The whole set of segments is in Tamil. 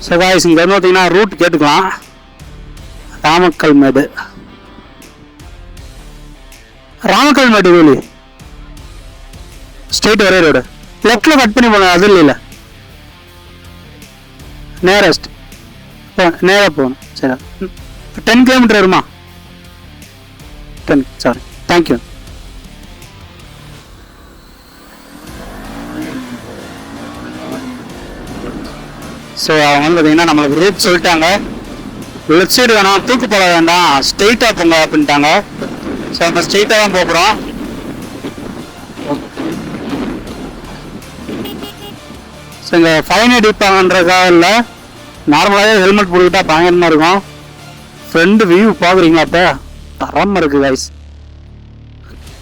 ஸோ காய்ஸ் இங்கே வந்து பார்த்தீங்கன்னா ரூட் கேட்டுக்கலாம். ராமக்கல் மேடு, ராமக்கல் மேடு வேலி ஸ்ட்ரெயிட் ஒரே ரோடு. லெஃப்டில் கட் பண்ணி போகணும், அது இல்லை நேரஸ்ட் நேராக போகணும். சரி 10 கிலோமீட்டர் வருமா? 10 சாரி, தேங்க்யூ. ஸோ அவங்க வந்து பார்த்தீங்கன்னா நம்மளுக்கு ரூட் சொல்லிட்டாங்க. லெஃப்ட் சைடு வேணாம், தூக்கு போட வேண்டாம், ஸ்ட்ரெயிட்டாக போங்க அப்படின்ட்டாங்க. ஸோ நம்ம ஸ்ட்ரெயிட்டாக தான் போகிறோம். ஸோ இங்கே ஃபைன் அடிப்பாங்கன்றதுக்காக இல்லை, நார்மலாகவே ஹெல்மெட் போட்டுக்கிட்டா பயங்கரமாக இருக்கும். ஃப்ரெண்டு வியூ பார்க்குறீங்களா? அப்போ தரமாக இருக்குது கைஸ்.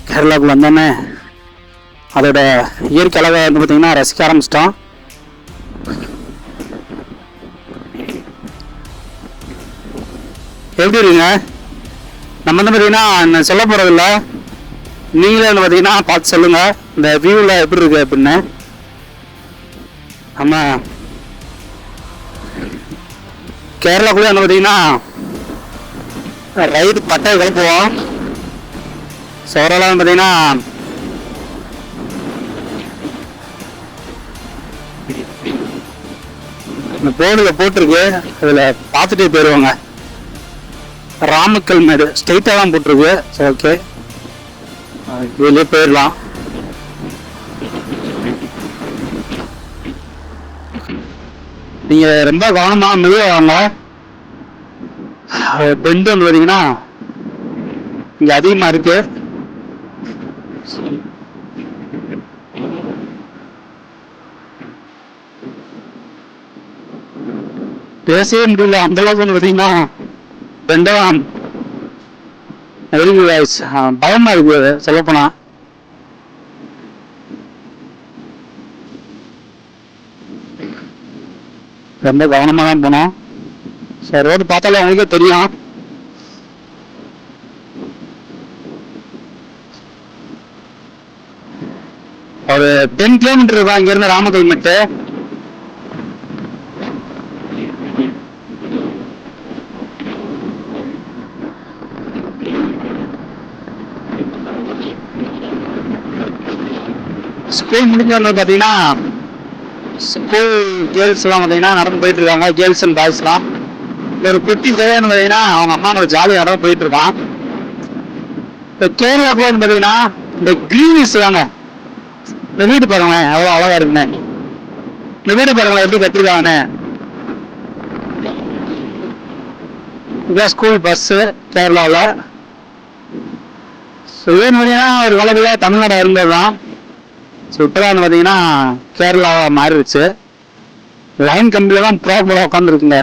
கேரளாவுக்கு வந்தோன்னே அதோட இயற்கை அழகை வந்து பார்த்தீங்கன்னா ரசிக்க ஆரம்பிச்சிட்டோம். எப்படி இருக்குங்க? நம்ம வந்து பார்த்தீங்கன்னா நான் சொல்ல போகிறதில்ல, நீங்களே வந்து பார்த்தீங்கன்னா பார்த்து சொல்லுங்கள் இந்த வியூவில் எப்படி இருக்கு அப்படின்னு. நம்ம கேரளாக்குள்ளே வந்து பார்த்தீங்கன்னா ரைடு பட்டை கிளப்புவோம். சோரெல்லாம் வந்து பார்த்தீங்கன்னா இந்த போர்டில் போட்டிருக்கு, அதில் பார்த்துட்டே போயிடுவாங்க. ராமக்கல் மேடு ஸ்ட்ரெயிட்டாக தான் போட்டிருக்கு. சரி ஓகே, வெளியே போயிடலாம். நீங்கள் ரொம்ப கவனமாக மெதுவாக வாங்க. பெண்டு வந்து பார்த்தீங்கன்னா இங்கே அதிகமாக இருக்கு. பேசவே முடியல, அந்த அளவுக்கு வந்து பார்த்தீங்கன்னா பெண்டெல்லாம் பயமா இருக்கு சொல்லப்போனா. ரொம்ப கவனமா தான் போனோம். சரி, ரோடு பார்த்தாலே அவங்களுக்கே தெரியும். ஒரு 10 கிலோமீட்டர் தான் இங்க இருந்து ராமக்கல் மெட்டு. ஸ்கூல் முடிஞ்சவங்க பார்த்தீங்கன்னா ஸ்கூல் கேர்ள்ஸ்லாம் பார்த்தீங்கன்னா நடந்து போயிட்டு இருக்காங்க. கேர்ள்ஸ் அண்ட் பாய்ஸ்லாம். ஒரு குட்டி பையன் பார்த்தீங்கன்னா அவங்க அம்மாவோட ஜாலியாக நடந்து போயிட்டு இருக்கான். இப்போ கேரளா போயின்னு பார்த்தீங்கன்னா இந்த கிரீனிஸ் தாங்க. இந்த வீடு பாருங்களேன் எவ்வளோ அழகா இருக்குன்னு. இந்த வீடு பாருங்களேன் எப்படி கட்டிருக்காங்கன்னு. இதான் ஸ்கூல் பஸ்ஸு கேரளாவில். ஸோ வேணும் பார்த்தீங்கன்னா ஒரு காலத்தில் தமிழ்நாடு இருந்தது தான். ஸோ இப்போதான் பார்த்தீங்கன்னா கேரளாவாக மாறிடுச்சு. லைன் கம்பியில் தான் ப்ராப்பராக உட்காந்துருக்குங்க.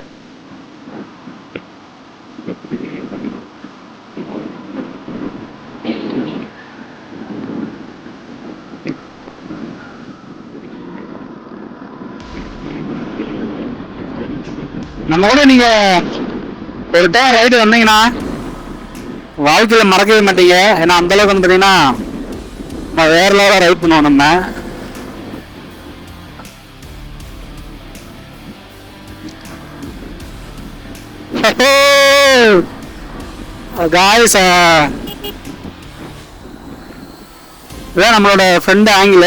நம்ம கூட நீங்கள் ஒரு டைம் ரைடு வந்தீங்கன்னா வாழ்க்கையில் மறக்கவே மாட்டீங்க. ஏன்னா அந்தளவுக்கு வந்து பார்த்தீங்கன்னா வேற லெவலாக ரைட் பண்ணுவோம் நம்ம. காய்ஸ் இதான் நம்மளோட ஃப்ரெண்டு ஆங்கிள்.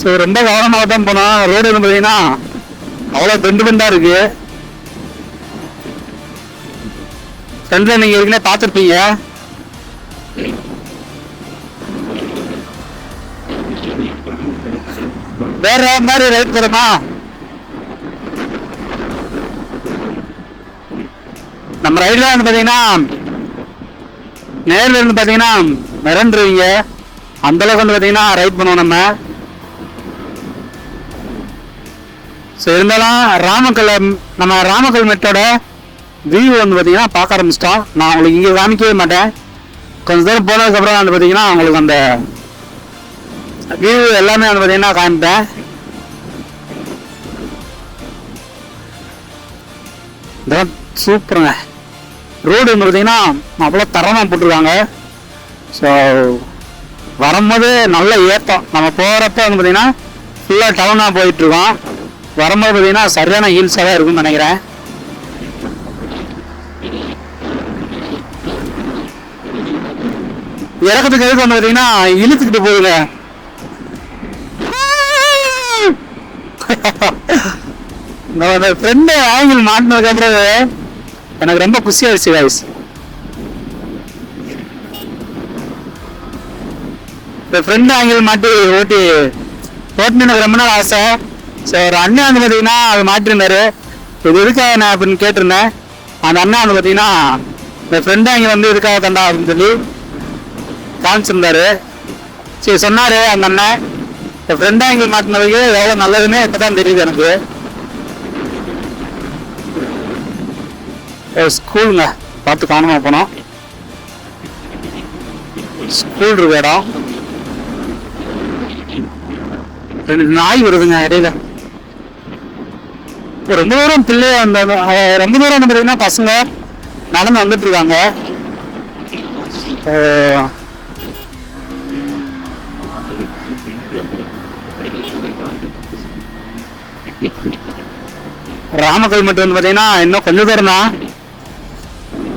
ஸோ ரொம்ப கவனமாக தான் போனோம். ரோடு வந்து பார்த்தீங்கன்னா அவ்வளோ பெண்டா இருக்கு. ஃப்ரெண்ட்ல நீங்க ஏற்கனவே பார்த்துருப்பீங்க. வேற மாதிரி ரைட் போறோமா? நம்ம ரைட்ல வந்து பாத்தீங்கன்னா நேர்ல இருந்து பாத்தீங்கன்னா மிரண்டுருவீங்க. அந்த அளவுக்கு வந்து பாத்தீங்கன்னா ரைட் பண்ணுவோம் நம்ம. ஸோ இருந்தாலும் நம்ம ராமக்கல் மெட்டோட வியூ வந்து பார்த்தீங்கன்னா பார்க்க ஆரம்பிச்சிட்டோம். நான் உங்களுக்கு இங்கே காமிக்கவே மாட்டேன். கொஞ்சம் தூரம் போனதுக்கப்புறம் வந்து பார்த்தீங்கன்னா உங்களுக்கு அந்த வியூ எல்லாமே வந்து பார்த்தீங்கன்னா காமிப்பேன். இதெல்லாம் சூப்பருங்க. ரோடு வந்து பார்த்தீங்கன்னா அவ்வளோ தரமாக போட்டிருக்காங்க. ஸோ வரும்போது நல்ல ஏற்றம். நம்ம போகிறப்ப வந்து பார்த்தீங்கன்னா ஃபுல்லாக டவுனாக போயிட்டுருக்கோம். வரும்போது பார்த்தீங்கன்னா சரியான ஹீல்ஸாக தான் இருக்குன்னு நினைக்கிறேன். இறக்கத்துக்கு எதுக்கு வந்து பார்த்தீங்கன்னா இழுத்துக்கிட்டு போகுதுங்க. நம்ம ஃப்ரெண்டு ஆங்கிள் மாட்டினதுக்கு அப்புறம் எனக்கு ரொம்ப குஷியாகிடுச்சு guys. இப்போ ஃப்ரெண்டு ஆங்கிள் மாட்டி ஓட்டினு எனக்கு ரொம்ப நாள் ஆசை. ஸோ ஒரு அண்ணன் வந்து பார்த்தீங்கன்னா அது மாட்டிருந்தாரு. இது எதுக்காக நான் அப்படின்னு கேட்டிருந்தேன். அந்த அண்ணன் வந்து பார்த்தீங்கன்னா இந்த ஃப்ரெண்டு ஆங்கிள் வந்து எதுக்காக தண்டா அப்படின்னு சொல்லி காமிச்சிருந்தாரு. சரி சொன்னார் அந்த அண்ணன். இந்த ஃப்ரெண்ட் ஆங்கிள் மாட்டினதுக்கு எவ்வளோ நல்லதுன்னு இப்போ தான் தெரியுது எனக்கு. ஸ்கூலுங்க பார்த்து காணாம போனோம். ஸ்கூல் இருக்கு இடம். 2 நாய் வருதுங்க இடையில. ரொம்ப தூரம் பிள்ளை அந்த ரொம்ப தூரம் வந்து பார்த்தீங்கன்னா பசங்க நடந்து வந்துட்டு இருக்காங்க. ராமக்கல் மட்டும் வந்து பார்த்தீங்கன்னா இன்னும் கொஞ்சம் தூரம் தான்.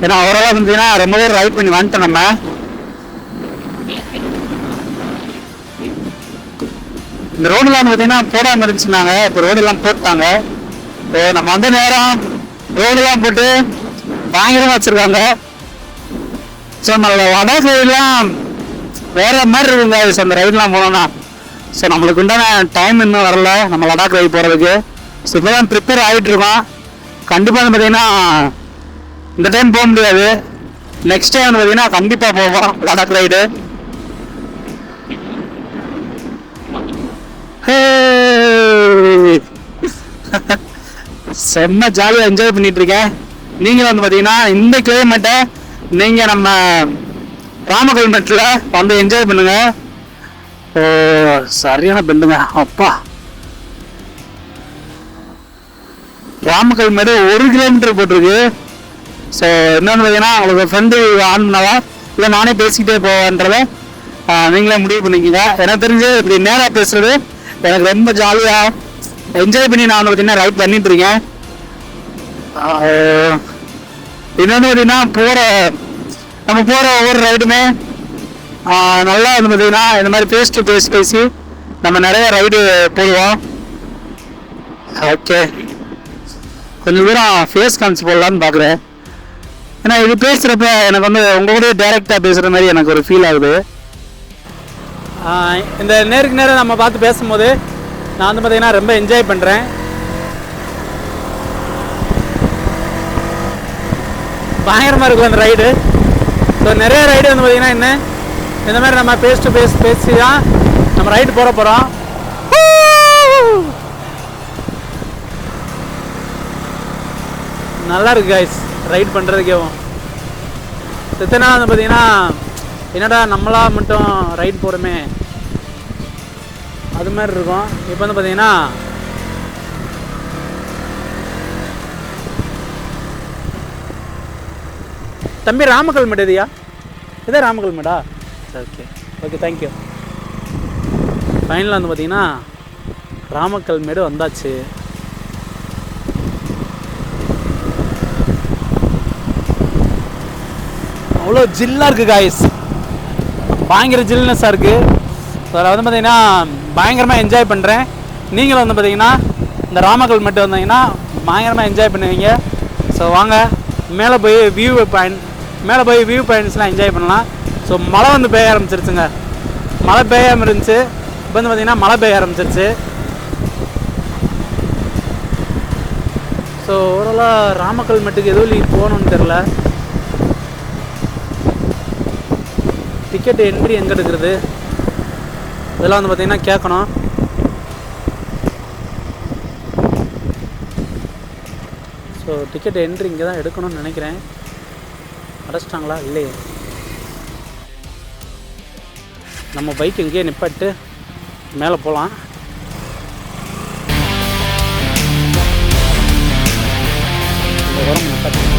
ஏன்னா அவரெல்லாம் பார்த்தீங்கன்னா ரொம்ப தூரம் ரைட் பண்ணி வந்துட்டோம் நம்ம. இந்த ரோடுலாம் பார்த்தீங்கன்னா போடாமல் இருந்துச்சுனாங்க. இப்போ ரோடெல்லாம் போட்டாங்க. இப்போ நம்ம வந்த நேரம் ரோடெல்லாம் போட்டு பயங்கரமாக வச்சுருக்காங்க. ஸோ நம்ம வடக்கு ரைடெலாம் வேற மாதிரி இருக்குங்க. ஸோ அந்த ரைடெலாம் போனோம்னா ஸோ நம்மளுக்கு உண்டான டைம் இன்னும் வரல நம்ம லடாக் ரைடு போகிறதுக்கு. ஸோ இப்போ தான் ப்ரிப்பேர் ஆகிட்டு இருக்கோம். கண்டிப்பாக வந்து பார்த்தீங்கன்னா இந்த டைம் போக முடியாது. நெக்ஸ்ட் டைம் வந்து பார்த்தீங்கன்னா கண்டிப்பாக போவோம் லடாக் ரைடு. செம்ம ஜாலியாக என்ஜாய் பண்ணிட்டு இருக்கேன். நீங்களும் வந்து பார்த்தீங்கன்னா இந்த கிளைமேட்டை நீங்கள் நம்ம ராமக்கல் மெட்டில் வந்து என்ஜாய் பண்ணுங்க. சரியான பெண்டுங்க அப்பா. ராமக்கல் மேடு 1 கிலோமீட்டர் போட்டிருக்கு. ஸோ என்னன்னு பார்த்தீங்கன்னா உங்களுக்கு ஃப்ரெண்டு ஆன் பண்ணவா இல்லை நானே பேசிக்கிட்டே போவேன்றதை நீங்களே முடிவு பண்ணிக்கிங்க. எனக்கு தெரிஞ்சு இப்படி நேராக பேசுறது எனக்கு ரொம்ப ஜாலியாக என்ஜாய் பண்ணி நான் வந்து பார்த்தீங்கன்னா ரைட் பண்ணிட்டு இருக்கேன். இன்னொன்று பார்த்தீங்கன்னா நம்ம போகிற ஒவ்வொரு ரைடுமே நல்லா வந்து பார்த்தீங்கன்னா இந்த மாதிரி ஃபேஸ் டு ஃபேஸ் பேசி நம்ம நிறைய ரைடு போடுவோம். ஓகே கொஞ்சம் தூரம் ஃபேஸ் காமிச்சு போடலான்னு பார்க்குறேன். ஏன்னா இது பேசுகிறப்ப எனக்கு வந்து உங்களோட டைரெக்டாக பேசுகிற மாதிரி எனக்கு ஒரு ஃபீல் ஆகுது. இந்த நேருக்கு நேரம் நம்ம பார்த்து பேசும்போது நான் வந்து பார்த்தீங்கன்னா ரொம்ப என்ஜாய் பண்ணுறேன். பயங்கரமாக இருக்கும் அந்த ரைடு. ஸோ நிறைய ரைடு வந்து பார்த்தீங்கன்னா என்ன இந்த மாதிரி நம்ம ஃபேஸ் டு ஃபேஸ் பேசி தான் நம்ம ரைடு போகிறோம். நல்லா இருக்கு கைஸ் ரைட் பண்ணுறதுக்கேவும். எத்தனை நாள் வந்து பார்த்தீங்கன்னா என்னடா நம்மளா மட்டும் ரைட் போகிறோமே அது மாதிரி இருக்கும். இப்போ வந்து பார்த்தீங்கன்னா தம்பி ராமக்கல் மேடு இதுயா? இதே ராமக்கல் மேடா? Okay okay thank you. ஃபைனலாக வந்து பார்த்தீங்கன்னா ராமக்கல் மேடு வந்தாச்சு. அவ்வளோ ஜில்லாக இருக்குது காய்ஸ். பயங்கர ஜில்னஸாக இருக்குது. ஸோ அதில் வந்து பார்த்திங்கன்னா பயங்கரமாக என்ஜாய் பண்ணுறேன். நீங்களும் வந்து பார்த்திங்கன்னா இந்த ராமக்கல் மட்டும் வந்தீங்கன்னா பயங்கரமாக என்ஜாய் பண்ணுவீங்க. ஸோ வாங்க மேலே போய் வியூ பாயிண்ட்ஸ்லாம் என்ஜாய் பண்ணலாம். ஸோ மழை வந்து பெய்ய ஆரம்பிச்சிருச்சுங்க. மழை பெய்யாமல் இருந்துச்சு. இப்போ வந்து பார்த்திங்கன்னா மழை பெய்ய ஆரம்பிச்சிருச்சு. ஸோ ஓவராலாக ராமக்கல் மட்டுக்கு எதுவும் போகணுன்னு தெரில. டிக்கெட் என்ட்ரி எங்கே எடுக்கிறது இதெல்லாம் வந்து பார்த்திங்கன்னா கேட்கணும். ஸோ டிக்கெட் என்ட்ரி இங்கே தான் எடுக்கணும்னு நினைக்கிறேன். அடைச்சிட்டாங்களா இல்லையே? நம்ம பைக் இங்கேயே நிப்பாட்டு மேலே போகலாம். இந்த உரம் நிப்பாட்டு